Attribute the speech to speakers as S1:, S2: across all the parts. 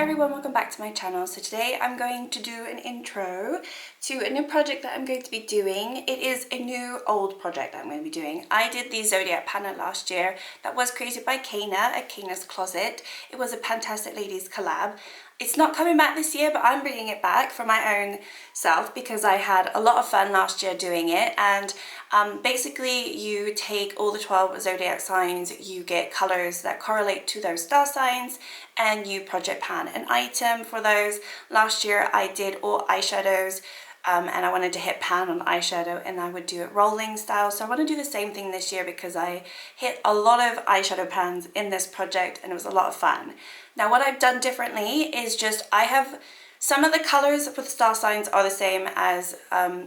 S1: everyone, welcome back to my channel. So today I'm going to do an intro to a new project that I'm going to be doing. It is a new old project I'm going to be doing. I did the Zodiac Panner last year that was created by Caena at Caena's Closet. It was a Fantastic Ladies collab. It's not coming back this year, but I'm bringing it back for my own self because I had a lot of fun last year doing it. And basically you take all the 12 zodiac signs, you get colors that correlate to those star signs, and you project pan an item for those. Last year I did all eyeshadows, and I wanted to hit pan on eyeshadow, and I would do it rolling style. So I want to do the same thing this year because I hit a lot of eyeshadow pans in this project and it was a lot of fun. Now what I've done differently is just I have some of the colors for the star signs are the same as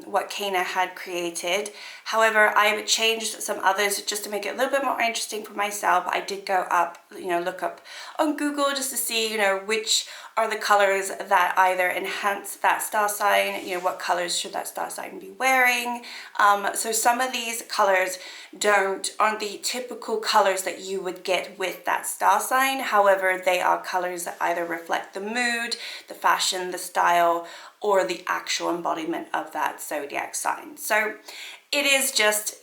S1: what Caena had created. However, I've changed some others just to make it a little bit more interesting for myself. I did go up, look up on Google just to see, which are the colors that either enhance that star sign, what colors should that star sign be wearing. So some of these colors aren't the typical colors that you would get with that star sign. However, they are colors that either reflect the mood, the fashion, the style, or the actual embodiment of that zodiac sign. So it is just,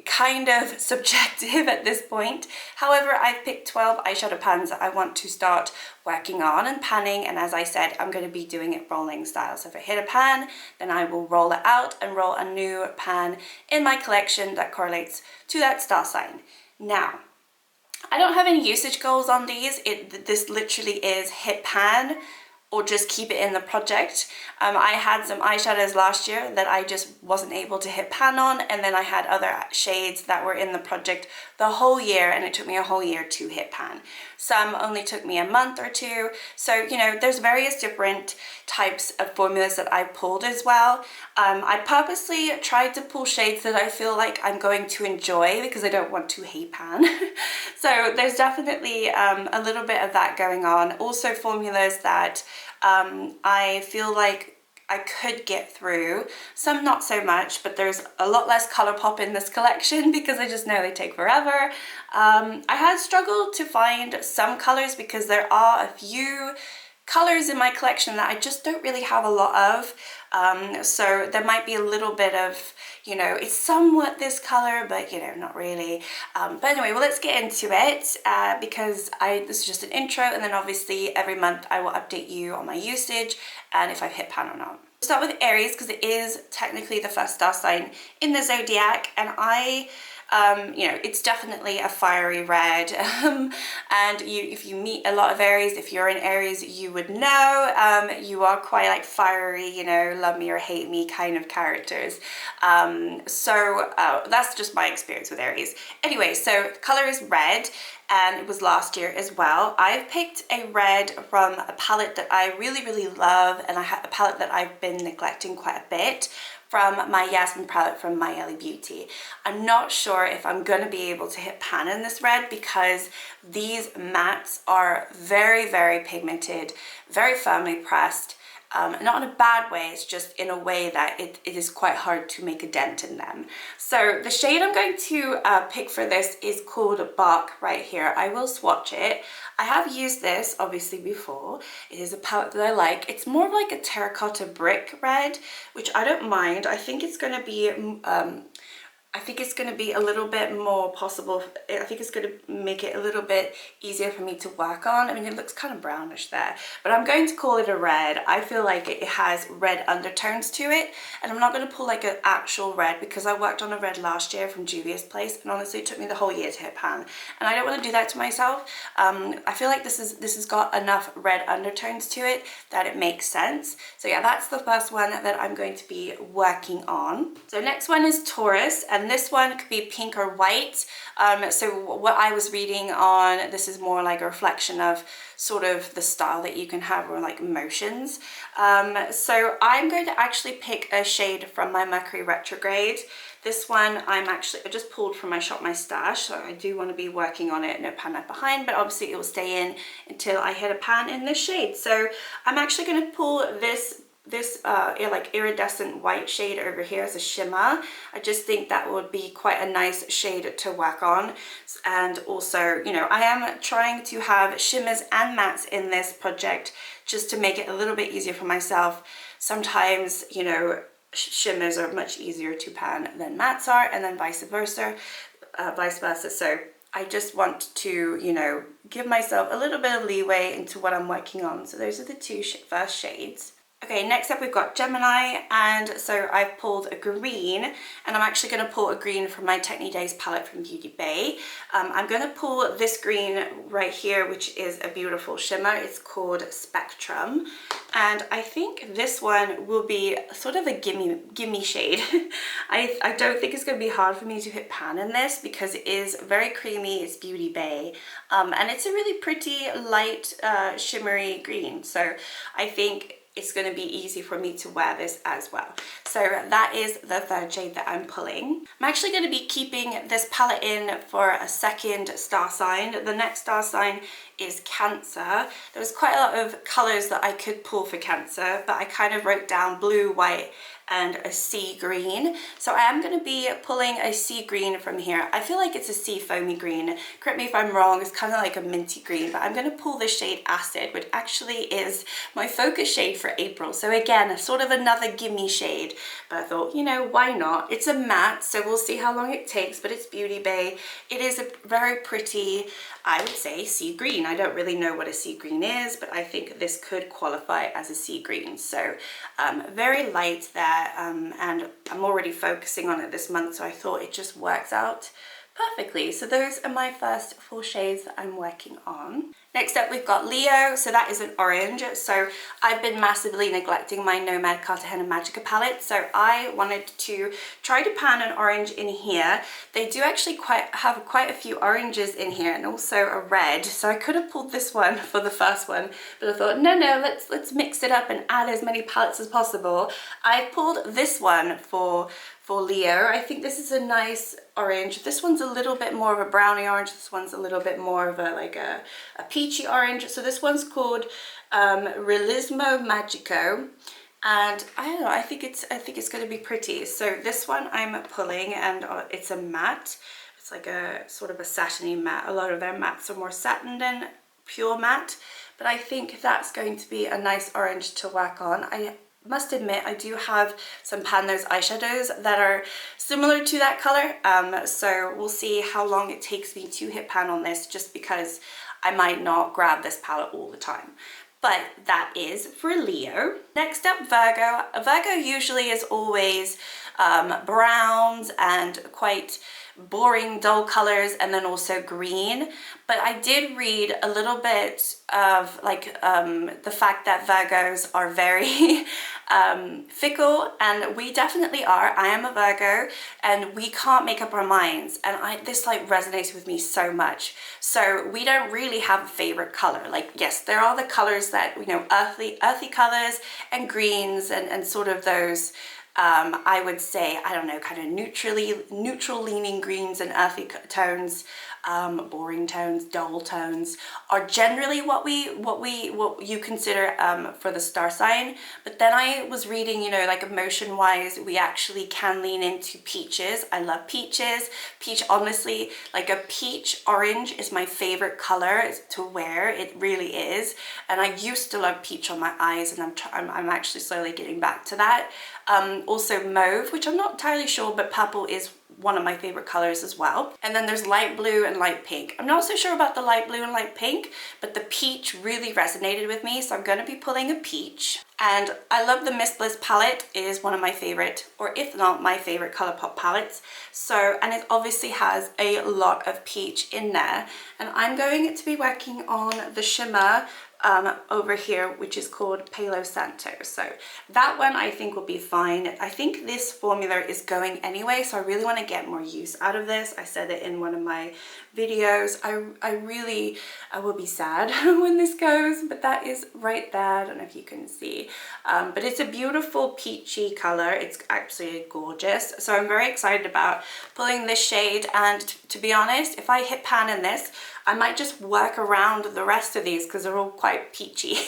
S1: kind of subjective at this point. However, I've picked 12 eyeshadow pans that I want to start working on and panning, and as I said, I'm going to be doing it rolling style. So if I hit a pan, then I will roll it out and roll a new pan in my collection that correlates to that star sign. Now, I don't have any usage goals on these. This literally is hit pan or just keep it in the project. I had some eyeshadows last year that I just wasn't able to hit pan on, and then I had other shades that were in the project the whole year, and it took me a whole year to hit pan. Some only took me a month or two. So, there's various different types of formulas that I pulled as well. I purposely tried to pull shades that I feel like I'm going to enjoy because I don't want to hate pan. So there's definitely a little bit of that going on. Also formulas that I feel like I could get through, some not so much, but there's a lot less color pop in this collection because I just know they take forever. I had struggled to find some colors because there are a few colors in my collection that I just don't really have a lot of. So there might be a little bit of, it's somewhat this color, but not really. But anyway, well, let's get into it because this is just an intro, and then obviously every month I will update you on my usage and if I've hit pan or not. We'll start with Aries because it is technically the first star sign in the zodiac, and it's definitely a fiery red. And if you meet a lot of Aries, if you're in Aries, you would know you are quite like fiery, love me or hate me kind of characters. So that's just my experience with Aries. Anyway, so the color is red, and it was last year as well. I've picked a red from a palette that I really, really love, and I have a palette that I've been neglecting quite a bit, from my Yasmin palette from My Ellie Beauty. I'm not sure if I'm going to be able to hit pan in this red because these mattes are very, very pigmented, very firmly pressed. Not in a bad way, it's just in a way that it is quite hard to make a dent in them. So the shade I'm going to pick for this is called Bark right here. I will swatch it. I have used this obviously before. It is a palette that I like. It's more of like a terracotta brick red, which I don't mind. I think it's going to be a little bit more possible. I think it's going to make it a little bit easier for me to work on. I mean, it looks kind of brownish there, but I'm going to call it a red. I feel like it has red undertones to it, and I'm not going to pull like an actual red because I worked on a red last year from Juvia's Place, and honestly it took me the whole year to hit pan, and I don't want to do that to myself. I feel like this has got enough red undertones to it that it makes sense. So yeah, that's the first one that I'm going to be working on. So next one is Taurus, and this one could be pink or white. So what I was reading on, this is more like a reflection of sort of the style that you can have, or like emotions. So I'm going to actually pick a shade from my Mercury retrograde. This one I just pulled from my Shop My Stash, so I do want to be working on it, no pan left behind, but obviously it will stay in until I hit a pan in this shade. So I'm actually going to pull this this like iridescent white shade over here as a shimmer. I just think that would be quite a nice shade to work on. And also, you know, I am trying to have shimmers and mattes in this project just to make it a little bit easier for myself. Sometimes, you know, shimmers are much easier to pan than mattes are, and then vice versa. So I just want to, you know, give myself a little bit of leeway into what I'm working on. So those are the two first shades. Okay, next up we've got Gemini, and so I've pulled a green, and I'm actually going to pull a green from my Technique Days palette from Beauty Bay. I'm going to pull this green right here, which is a beautiful shimmer. It's called Spectrum, and I think this one will be sort of a gimme shade. I don't think it's going to be hard for me to hit pan in this because it is very creamy. It's Beauty Bay, and it's a really pretty light shimmery green, so I think it's going to be easy for me to wear this as well. So that is the third shade that I'm pulling. I'm actually going to be keeping this palette in for a second star sign. The next star sign is Cancer. There was quite a lot of colors that I could pull for Cancer, but I kind of wrote down blue, white, and a sea green. So I am going to be pulling a sea green from here. I feel like it's a sea foamy green. Correct me if I'm wrong, it's kind of like a minty green, but I'm going to pull the shade Acid, which actually is my focus shade for April. So again, sort of another gimme shade, but I thought, you know, why not? It's a matte, so we'll see how long it takes, but it's Beauty Bay. It is a very pretty, I would say, sea green. I don't really know what a sea green is, but I think this could qualify as a sea green. So very light there. And I'm already focusing on it this month, so I thought it just works out perfectly. So those are my first 4 shades that I'm working on. Next up we've got Leo, so that is an orange. So I've been massively neglecting my Nomad Cartagena Magica palette, so I wanted to try to pan an orange in here. They do actually have quite a few oranges in here, and also a red, so I could have pulled this one for the first one, but I thought no, let's mix it up and add as many palettes as possible. I pulled this one for Leo. I think this is a nice orange. This one's a little bit more of a brownie orange. This one's a little bit more of a peachy orange. So this one's called Realismo Magico, and I don't know, I think it's going to be pretty. So this one I'm pulling, and it's a matte. It's like a sort of a satiny matte. A lot of their mattes are more satin than pure matte, but I think that's going to be a nice orange to work on. I must admit I do have some Pan Those eyeshadows that are similar to that color, so we'll see how long it takes me to hit pan on this, just because I might not grab this palette all the time. But that is for Leo. Next up, Virgo. Virgo usually is always browns and quite boring dull colors, and then also green, but I did read a little bit of like the fact that Virgos are very fickle, and we definitely are. I am a Virgo, and we can't make up our minds, and this like resonates with me so much. So we don't really have a favorite color. Like, yes, there are the colors that, you know, earthy colors and greens and sort of those I would say, I don't know, kind of neutral leaning greens and earthy tones, boring tones, dull tones are generally what you consider for the star sign. But then I was reading, you know, like emotion wise, we actually can lean into peaches. I love peaches. Peach, honestly, like a peach orange is my favorite color to wear. It really is. And I used to love peach on my eyes, and I'm actually slowly getting back to that. Also mauve, which I'm not entirely sure, but purple is one of my favorite colors as well. And then there's light blue and light pink. I'm not so sure about the light blue and light pink, but the peach really resonated with me, so I'm going to be pulling a peach. And I love the Miss Bliss palette. It is one of my favorite, or if not my favorite, ColourPop palettes. So, and it obviously has a lot of peach in there. And I'm going to be working on the shimmer over here, which is called Palo Santo. So that one I think will be fine. I think this formula is going anyway, so I really want to get more use out of this. I said it in one of my videos. I will be sad when this goes, but that is right there. I don't know if you can see, but it's a beautiful peachy color. It's absolutely gorgeous. So I'm very excited about pulling this shade, and to be honest, if I hit pan in this, I might just work around the rest of these because they're all quite peachy.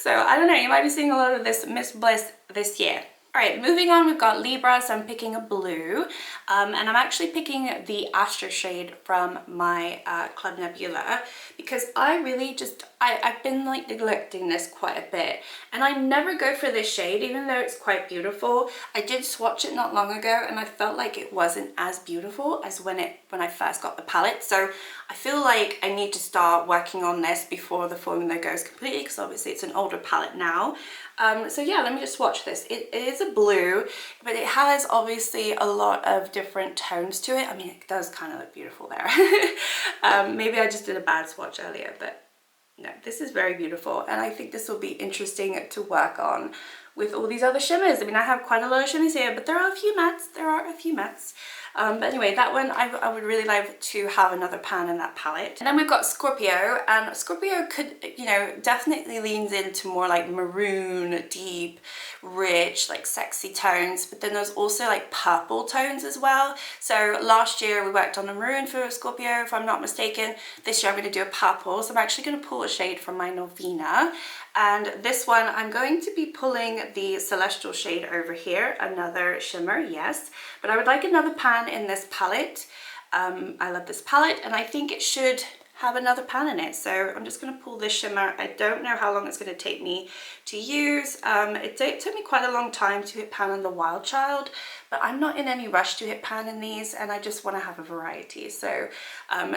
S1: So I don't know, you might be seeing a lot of this Miss Bliss this year. All right, moving on, we've got Libra, so I'm picking a blue, and I'm actually picking the Astro shade from my Club Nebula, because I really just, I've been like neglecting this quite a bit, and I never go for this shade, even though it's quite beautiful. I did swatch it not long ago, and I felt like it wasn't as beautiful as when I first got the palette, so I feel like I need to start working on this before the formula goes completely, because obviously it's an older palette now. So yeah, let me just swatch this. It is a blue, but it has obviously a lot of different tones to it. I mean, it does kind of look beautiful there. Maybe I just did a bad swatch earlier, but no, this is very beautiful, and I think this will be interesting to work on with all these other shimmers. I mean, I have quite a lot of shimmers here, but there are a few mattes. But anyway, that one I would really like to have another pan in that palette. And then we've got Scorpio, and Scorpio could, you know, definitely leans into more like maroon, deep, rich, like sexy tones, but then there's also like purple tones as well. So last year we worked on a maroon for Scorpio, if I'm not mistaken. This year I'm going to do a purple, so I'm actually going to pull a shade from my Novena. And this one, I'm going to be pulling the Celestial shade over here, another shimmer, yes. But I would like another pan in this palette. I love this palette, and I think it should have another pan in it. So I'm just going to pull this shimmer. I don't know how long it's going to take me to use. It took me quite a long time to hit pan on the Wild Child, but I'm not in any rush to hit pan in these, and I just want to have a variety. So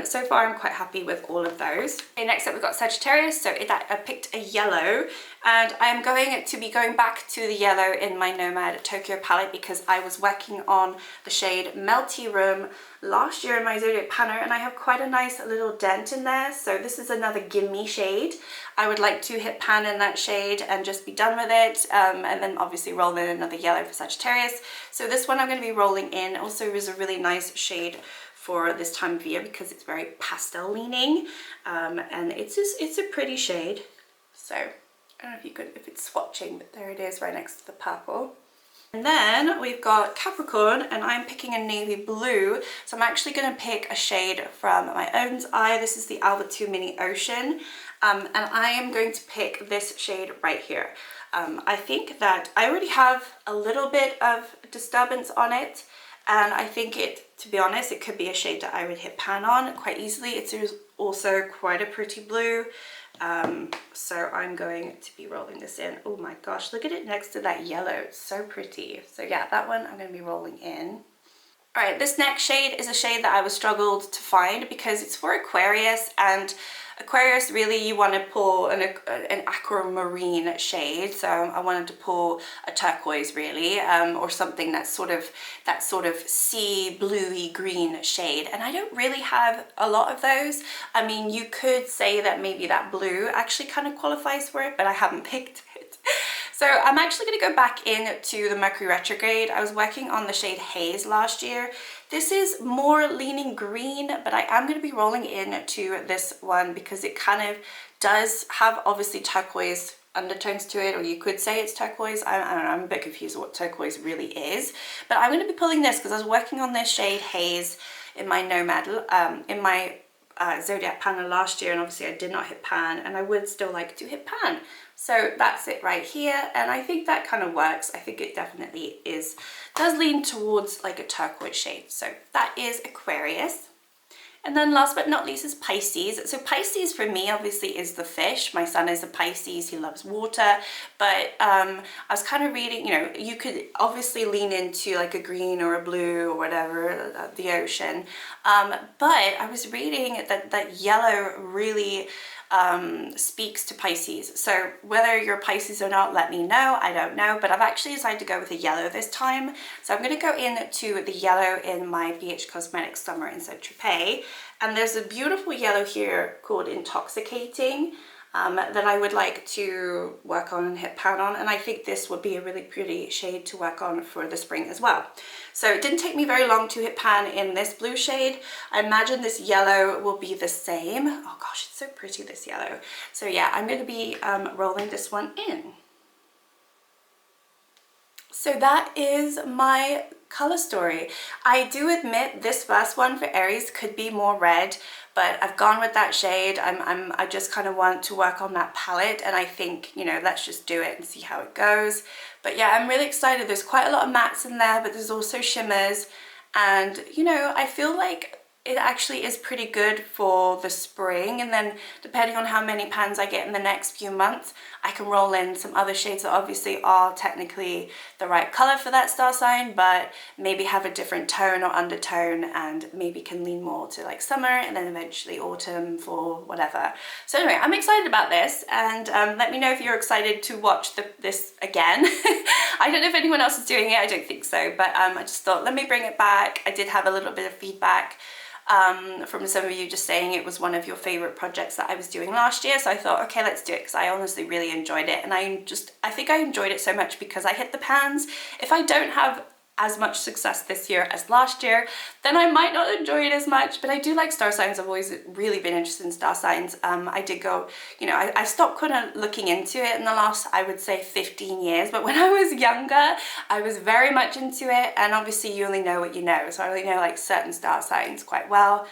S1: so far I'm quite happy with all of those. Okay, next up we've got Sagittarius. So I picked a yellow, and I'm going to be going back to the yellow in my Nomad Tokyo palette, because I was working on the shade Melty Room last year in my Zodiac Panner, and I have quite a nice little dent in there. So this is another Gimme shade. I would like to hit pan in that shade and just be done with it, and then obviously roll in another yellow for Sagittarius. So this one I'm going to be rolling in. Also is a really nice shade for this time of year, because it's very pastel leaning, and it's a pretty shade. So I don't know if it's swatching, but there it is right next to the purple. And then we've got Capricorn, and I'm picking a navy blue. So I'm actually going to pick a shade from my own eye. This is the Alba 2 Mini Ocean, and I am going to pick this shade right here. I think that I already have a little bit of disturbance on it, and I think to be honest, it could be a shade that I would hit pan on quite easily. It's also quite a pretty blue. So I'm going to be rolling this in. Oh my gosh, look at it next to that yellow. It's so pretty. So yeah, that one I'm going to be rolling in. All right, this next shade is a shade that I was struggled to find, because it's for Aquarius, and Aquarius, really you want to pull an aquamarine shade. So I wanted to pull a turquoise, really, or something that's sort of sea bluey green shade, and I don't really have a lot of those. I mean, you could say that maybe that blue actually kind of qualifies for it, but I haven't picked it. So I'm actually going to go back into the Mercury retrograde. I was working on the shade Haze last year. This is more leaning green, but I am going to be rolling into this one because it kind of does have obviously turquoise undertones to it, or you could say it's turquoise. I don't know, I'm a bit confused what turquoise really is, but I'm going to be pulling this because I was working on this shade Haze in my Nomad, in my Zodiac Panner last year, and obviously I did not hit pan, and I would still like to hit pan. So that's it right here, and I think that kind of works. I think it definitely does lean towards like a turquoise shade. So that is Aquarius. And then last but not least is Pisces. So Pisces for me obviously is the fish. My son is a Pisces, he loves water, but I was kind of reading, you know, you could obviously lean into like a green or a blue or whatever, the ocean, but I was reading that yellow really speaks to Pisces. So whether you're Pisces or not, let me know. I don't know, but I've actually decided to go with the yellow this time. So I'm going to go into the yellow in my BH Cosmetics Summer in Saint-Tropez, and there's a beautiful yellow here called Intoxicating that I would like to work on and hit pan on, and I think this would be a really pretty shade to work on for the spring as well. So it didn't take me very long to hit pan in this blue shade. I imagine this yellow will be the same. Oh gosh, it's so pretty, this yellow. So yeah, I'm going to be rolling this one in. So that is my color story. I do admit this first one for Aries could be more red, but I've gone with that shade. I just kind of want to work on that palette, and I think, you know, let's just do it and see how it goes. But yeah, I'm really excited. There's quite a lot of mattes in there, but there's also shimmers, and you know, I feel like it actually is pretty good for the spring, and then depending on how many pans I get in the next few months, I can roll in some other shades that obviously are technically the right color for that star sign, but maybe have a different tone or undertone, and maybe can lean more to like summer and then eventually autumn, fall, whatever. So anyway, I'm excited about this, and let me know if you're excited to watch this again. I don't know if anyone else is doing it, I don't think so, but I just thought, let me bring it back. I did have a little bit of feedback from some of you just saying it was one of your favorite projects that I was doing last year, so I thought, okay, let's do it, because I honestly really enjoyed it, and I think I enjoyed it so much because I hit the pans. If I don't have as much success this year as last year, then I might not enjoy it as much, but I do like star signs. I've always really been interested in star signs. I did go, you know, I stopped kind of looking into it in the last, I would say, 15 years, but when I was younger, I was very much into it, and obviously you only know what you know, so I only know like certain star signs quite well.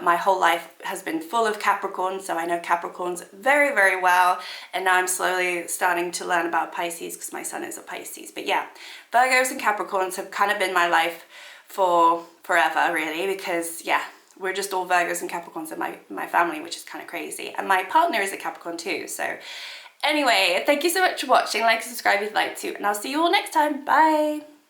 S1: My whole life has been full of Capricorn, so I know Capricorns very, very well, and now I'm slowly starting to learn about Pisces because my son is a Pisces. But yeah, Virgos and Capricorns have kind of been my life for forever, really, because yeah, we're just all Virgos and Capricorns in my family, which is kind of crazy, and my partner is a Capricorn too. So anyway, thank you so much for watching. Like and subscribe if you'd like to, and I'll see you all next time. Bye!